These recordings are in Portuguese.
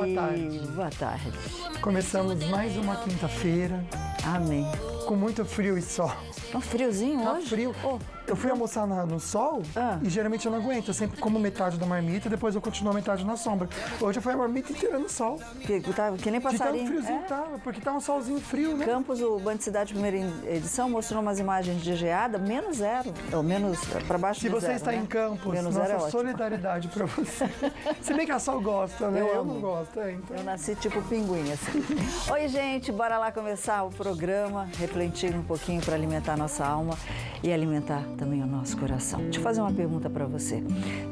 boa tarde. Boa tarde. Começamos mais uma quinta-feira. Amém. Com muito frio e sol. Tá friozinho Tá hoje? frio. Eu fui almoçar no sol e geralmente eu não aguento. Eu sempre como metade da marmita e depois eu continuo a metade na sombra. Hoje eu fui a marmita inteira no sol. Que nem De tanto passarinho. friozinho tava, porque tá um solzinho frio, né? Campos, o Band Cidade primeira edição, mostrou umas imagens de geada, menos zero. Ou menos, pra baixo Se de você zero, está né? em Campos, menos zero é nossa ótimo. solidariedade pra você. Se bem que a Sol gosta, né? Eu amo. não gosto, então. Eu nasci tipo pinguim, assim. Oi, gente, bora lá começar o programa, refletir um pouquinho para alimentar nossa alma e alimentar também o nosso coração. Deixa eu fazer uma pergunta para você.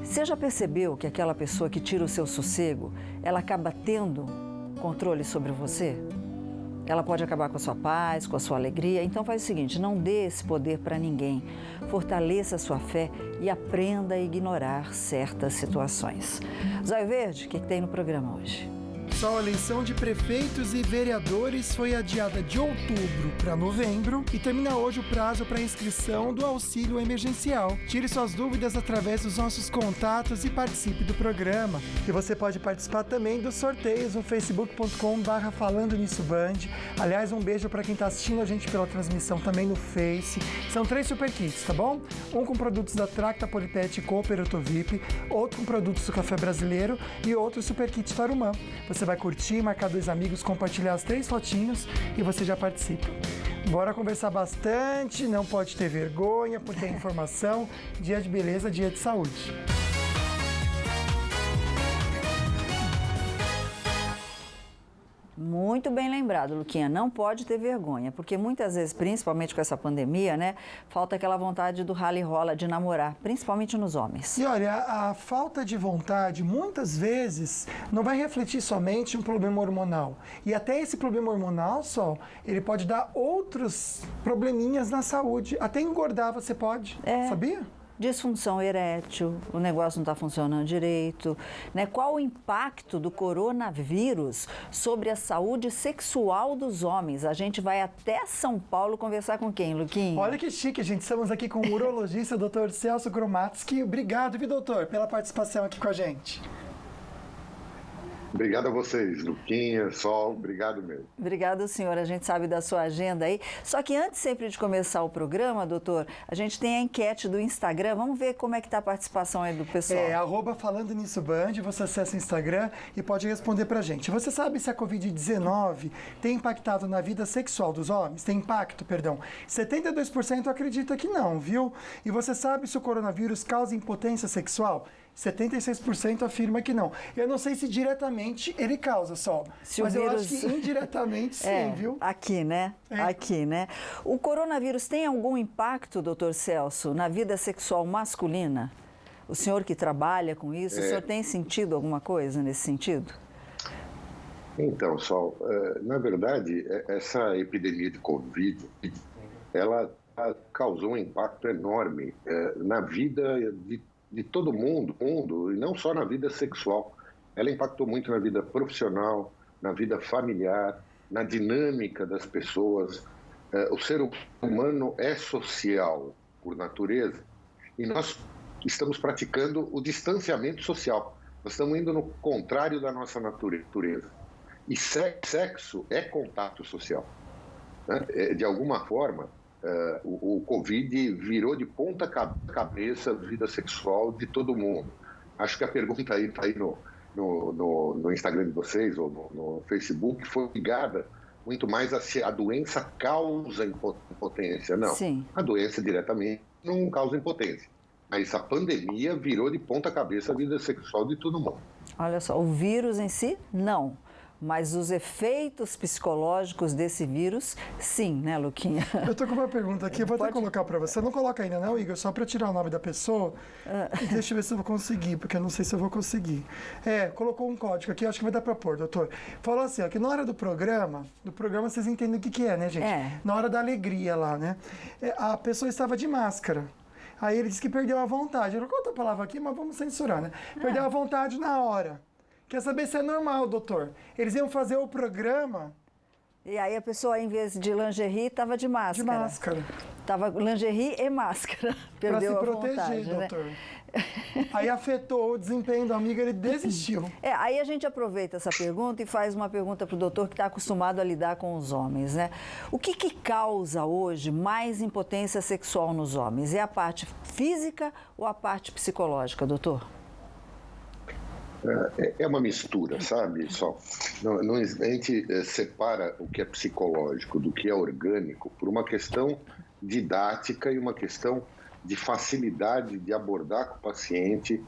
Você já percebeu que aquela pessoa que tira o seu sossego, ela acaba tendo controle sobre você? Ela pode acabar com a sua paz, com a sua alegria. Então faz o seguinte, não dê esse poder para ninguém. Fortaleça a sua fé e aprenda a ignorar certas situações. Zóio Verde, o que tem no programa hoje? Só a eleição de prefeitos e vereadores foi adiada de outubro para novembro e termina hoje o prazo para inscrição do auxílio emergencial. Tire suas dúvidas através dos nossos contatos e participe do programa. E você pode participar também dos sorteios no facebook.com/falando nisso Band. Aliás, um beijo para quem está assistindo a gente pela transmissão também no Face. São 3 super kits, tá bom? Um com produtos da Tracta Polipet e Cooper Autovip, outro com produtos do Café Brasileiro e outro super kit Tarumã. Você vai curtir, marcar 2 amigos, compartilhar as 3 fotinhos e você já participa. Bora conversar bastante, não pode ter vergonha, porque é informação, dia de beleza, dia de saúde. Muito bem lembrado, Luquinha, não pode ter vergonha, porque muitas vezes, principalmente com essa pandemia, né, falta aquela vontade do rala e rola de namorar, principalmente nos homens. E olha, a falta de vontade, muitas vezes, não vai refletir somente um problema hormonal. E até esse problema hormonal só, ele pode dar outros probleminhas na saúde. Até engordar você pode, sabia? Disfunção erétil, o negócio não está funcionando direito, né? Qual o impacto do coronavírus sobre a saúde sexual dos homens? A gente vai até São Paulo conversar com quem, Luquinha? Olha que chique, gente. Estamos aqui com o urologista, Dr. Celso Gromatzky. Obrigado, viu, doutor, pela participação aqui com a gente. Obrigado a vocês, Luquinha, Sol, obrigado mesmo. Obrigado, senhor. A gente sabe da sua agenda aí. Só que antes sempre de começar o programa, doutor, a gente tem a enquete do Instagram. Vamos ver como é que está a participação aí do pessoal. @falando nisso Band, você acessa o Instagram e pode responder pra gente. Você sabe se a Covid-19 tem impactado na vida sexual dos homens? Tem impacto, perdão. 72% acredita que não, viu? E você sabe se o coronavírus causa impotência sexual? 76% afirma que não. Eu não sei se diretamente ele causa só, mas eu acho que indiretamente sim, viu? Aqui, né? Aqui, né? O coronavírus tem algum impacto, doutor Celso, na vida sexual masculina? O senhor que trabalha com isso, o senhor tem sentido alguma coisa nesse sentido? Então, Sol, na verdade, essa epidemia de Covid, ela causou um impacto enorme na vida de todo mundo, e não só na vida sexual. Ela impactou muito na vida profissional, na vida familiar, na dinâmica das pessoas. O ser humano é social por natureza e nós estamos praticando o distanciamento social. Nós estamos indo no contrário da nossa natureza. E sexo é contato social, né? De alguma forma, o Covid virou de ponta cabeça a vida sexual de todo mundo. Acho que a pergunta aí está aí no Instagram de vocês ou no Facebook foi ligada muito mais a se a doença causa impotência. Não, sim. A doença diretamente não causa impotência. Mas a pandemia virou de ponta cabeça a vida sexual de todo mundo. Olha só, o vírus em si, não. Mas os efeitos psicológicos desse vírus, sim, né, Luquinha? Eu tô com uma pergunta aqui, eu vou até colocar para você. Não coloca ainda não, Igor, só para tirar o nome da pessoa. Deixa eu ver se eu vou conseguir, porque eu não sei se eu vou conseguir. Colocou um código aqui, acho que vai dar para pôr, doutor. Falou assim, ó, que na hora do programa vocês entendem o que é, né, gente? Na hora da alegria lá, né? A pessoa estava de máscara. Aí ele disse que perdeu a vontade. Eu não conto a palavra aqui, mas vamos censurar, né? Perdeu a vontade na hora. Quer saber se é normal, doutor? Eles iam fazer o programa... E aí a pessoa, em vez de lingerie, estava de máscara. De máscara. Tava lingerie e máscara. Perdeu pra se a proteger, vontade, doutor. Né? Aí afetou o desempenho do amigo, ele desistiu. Aí a gente aproveita essa pergunta e faz uma pergunta para o doutor que está acostumado a lidar com os homens, né? O que causa hoje mais impotência sexual nos homens? É a parte física ou a parte psicológica, doutor? É uma mistura, sabe? A gente separa o que é psicológico do que é orgânico por uma questão didática e uma questão de facilidade de abordar com o paciente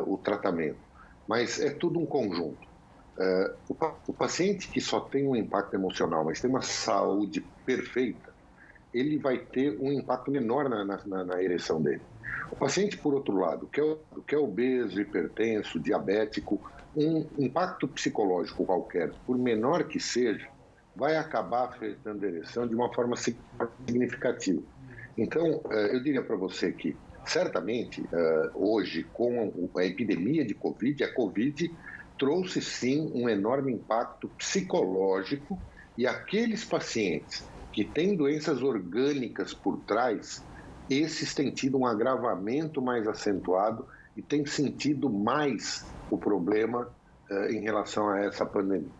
o tratamento. Mas é tudo um conjunto. O paciente que só tem um impacto emocional, mas tem uma saúde perfeita, ele vai ter um impacto menor na ereção dele. O paciente, por outro lado, que é obeso, hipertenso, diabético, um impacto psicológico qualquer, por menor que seja, vai acabar afetando a ereção de uma forma significativa. Então, eu diria para você que, certamente, hoje, com a epidemia de Covid, a Covid trouxe, sim, um enorme impacto psicológico e aqueles pacientes que têm doenças orgânicas por trás, esses têm tido um agravamento mais acentuado e têm sentido mais o problema em relação a essa pandemia.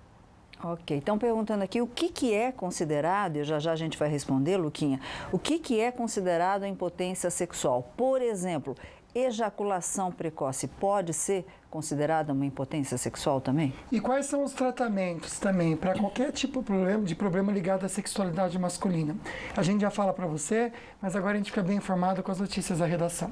Ok, então perguntando aqui, o que é considerado, e já a gente vai responder, Luquinha, o que é considerado a impotência sexual? Por exemplo, ejaculação precoce pode ser considerada uma impotência sexual também? E quais são os tratamentos também para qualquer tipo de problema ligado à sexualidade masculina? A gente já fala para você, mas agora a gente fica bem informado com as notícias da redação.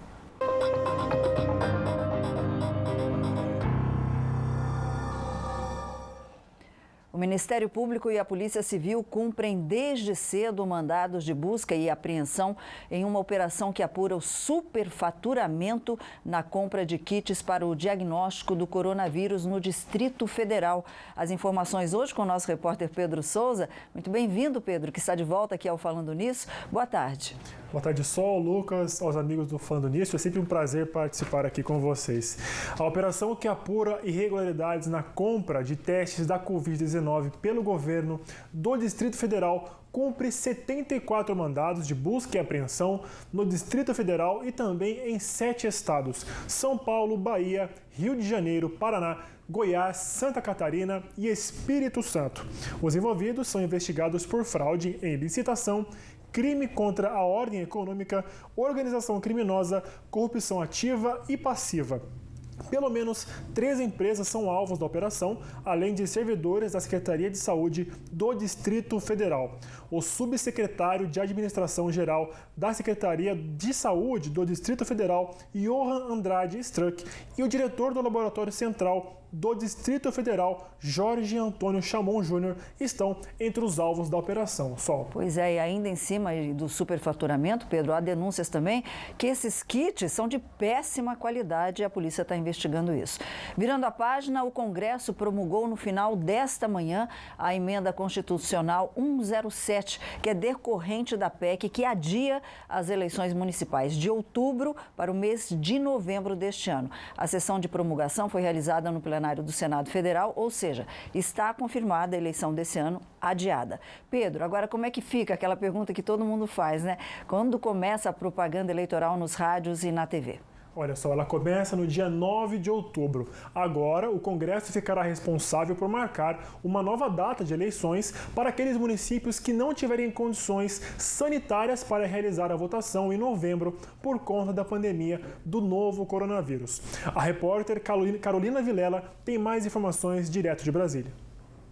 O Ministério Público e a Polícia Civil cumprem desde cedo mandados de busca e apreensão em uma operação que apura o superfaturamento na compra de kits para o diagnóstico do coronavírus no Distrito Federal. As informações hoje com o nosso repórter Pedro Souza. Muito bem-vindo, Pedro, que está de volta aqui ao Falando Nisso. Boa tarde. Boa tarde, Sol, Lucas, aos amigos do Falando Nisso. É sempre um prazer participar aqui com vocês. A operação que apura irregularidades na compra de testes da Covid-19 pelo governo do Distrito Federal cumpre 74 mandados de busca e apreensão no Distrito Federal e também em 7 estados: São Paulo, Bahia, Rio de Janeiro, Paraná, Goiás, Santa Catarina e Espírito Santo. Os envolvidos são investigados por fraude em licitação, crime contra a ordem econômica, organização criminosa, corrupção ativa e passiva. Pelo menos 3 empresas são alvos da operação, além de servidores da Secretaria de Saúde do Distrito Federal. O subsecretário de Administração Geral da Secretaria de Saúde do Distrito Federal, Johan Andrade Struck, e o diretor do Laboratório Central do Distrito Federal, Jorge Antônio Chamon Júnior, estão entre os alvos da operação. Sol. Pois é, e ainda em cima do superfaturamento, Pedro, há denúncias também que esses kits são de péssima qualidade e a polícia está investigando isso. Virando a página, o Congresso promulgou no final desta manhã a emenda constitucional 107, que é decorrente da PEC que adia as eleições municipais de outubro para o mês de novembro deste ano. A sessão de promulgação foi realizada no plenário do Senado Federal, ou seja, está confirmada a eleição desse ano adiada. Pedro, agora como é que fica aquela pergunta que todo mundo faz, né? Quando começa a propaganda eleitoral nos rádios e na TV? Olha só, ela começa no dia 9 de outubro. Agora, o Congresso ficará responsável por marcar uma nova data de eleições para aqueles municípios que não tiverem condições sanitárias para realizar a votação em novembro por conta da pandemia do novo coronavírus. A repórter Carolina Vilela tem mais informações direto de Brasília.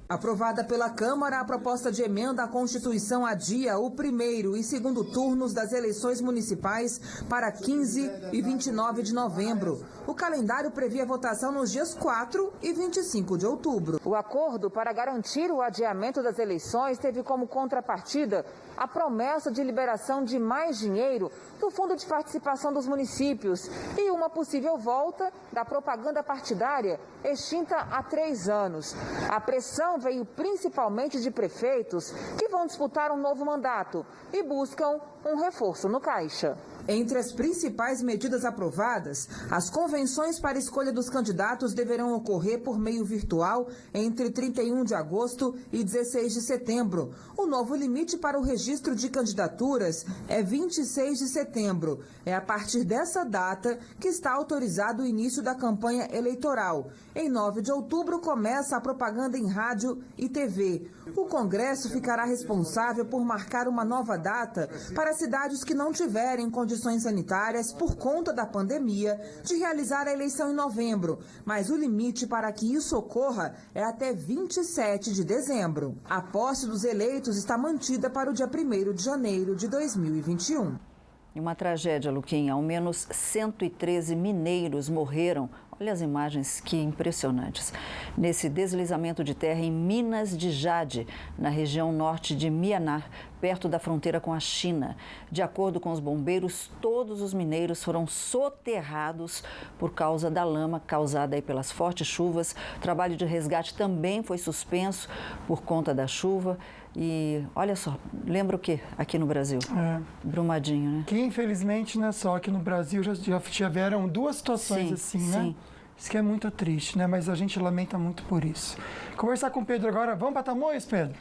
Aprovada pela Câmara, a proposta de emenda à Constituição adia o primeiro e segundo turnos das eleições municipais para 15 e 29 de novembro. O calendário previa votação nos dias 4 e 25 de outubro. O acordo para garantir o adiamento das eleições teve como contrapartida a promessa de liberação de mais dinheiro do Fundo de Participação dos Municípios e uma possível volta da propaganda partidária extinta há 3 anos. A pressão veio principalmente de prefeitos que vão disputar um novo mandato e buscam um reforço no caixa. Entre as principais medidas aprovadas, as convenções para escolha dos candidatos deverão ocorrer por meio virtual entre 31 de agosto e 16 de setembro. O novo limite para o registro de candidaturas é 26 de setembro. É a partir dessa data que está autorizado o início da campanha eleitoral. Em 9 de outubro começa a propaganda em rádio e TV. O Congresso ficará responsável por marcar uma nova data para cidades que não tiverem condições sanitárias por conta da pandemia de realizar a eleição em novembro, mas o limite para que isso ocorra é até 27 de dezembro. A posse dos eleitos está mantida para o dia 1º de janeiro de 2021. Uma tragédia, Luquinha. Ao menos 113 mineiros morreram. Olha as imagens, que impressionantes. Nesse deslizamento de terra em Minas de Jade, na região norte de Mianar, perto da fronteira com a China. De acordo com os bombeiros, todos os mineiros foram soterrados por causa da lama causada aí pelas fortes chuvas. O trabalho de resgate também foi suspenso por conta da chuva. E olha só, lembra o quê aqui no Brasil? Brumadinho, né? Que infelizmente não é só aqui no Brasil, já tiveram duas situações assim, né? Sim. Isso que é muito triste, né? Mas a gente lamenta muito por isso. Conversar com o Pedro agora. Vamos para Tamoios, Pedro?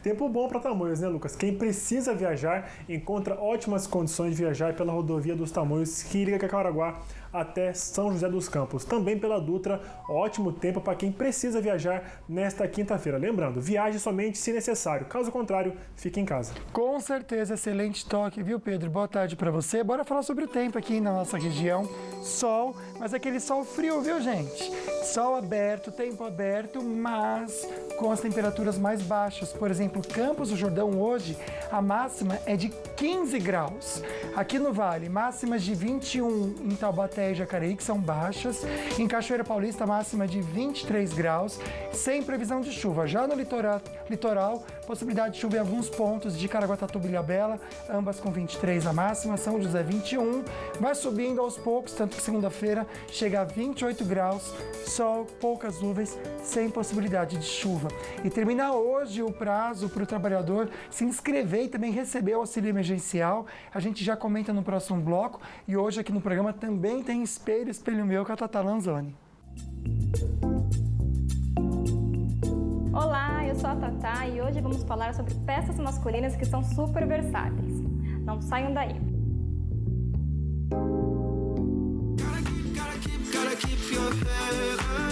Tempo bom para Tamoios, né, Lucas? Quem precisa viajar encontra ótimas condições de viajar pela rodovia dos Tamoios, que liga Cacaraguá até São José dos Campos. Também pela Dutra, ótimo tempo para quem precisa viajar nesta quinta-feira. Lembrando, viaje somente se necessário. Caso contrário, fique em casa. Com certeza, excelente toque, viu, Pedro? Boa tarde para você. Bora falar sobre o tempo aqui na nossa região. Sol, mas aquele sol frio, viu, gente? Sol aberto, tempo aberto, mas com as temperaturas mais baixas. Por exemplo, Campos do Jordão hoje, a máxima é de 15 graus. Aqui no Vale, máximas de 21 em Taubaté e Jacareí, que são baixas. Em Cachoeira Paulista, máxima de 23 graus, sem previsão de chuva. Já no litoral, possibilidade de chuva em alguns pontos de Caraguatatuba e Ilhabela, ambas com 23 a máxima. São José 21, vai subindo aos poucos, tanto que segunda-feira chega a 28 graus, sol, poucas nuvens, sem possibilidade de chuva. E termina hoje o prazo para o trabalhador se inscrever e também receber o auxílio emergencial. A gente já comenta no próximo bloco e hoje aqui no programa também tem Espelho Meu com a Tata Lanzoni. Olá, eu sou a Tatá e hoje vamos falar sobre peças masculinas que são super versáteis. Não saiam daí!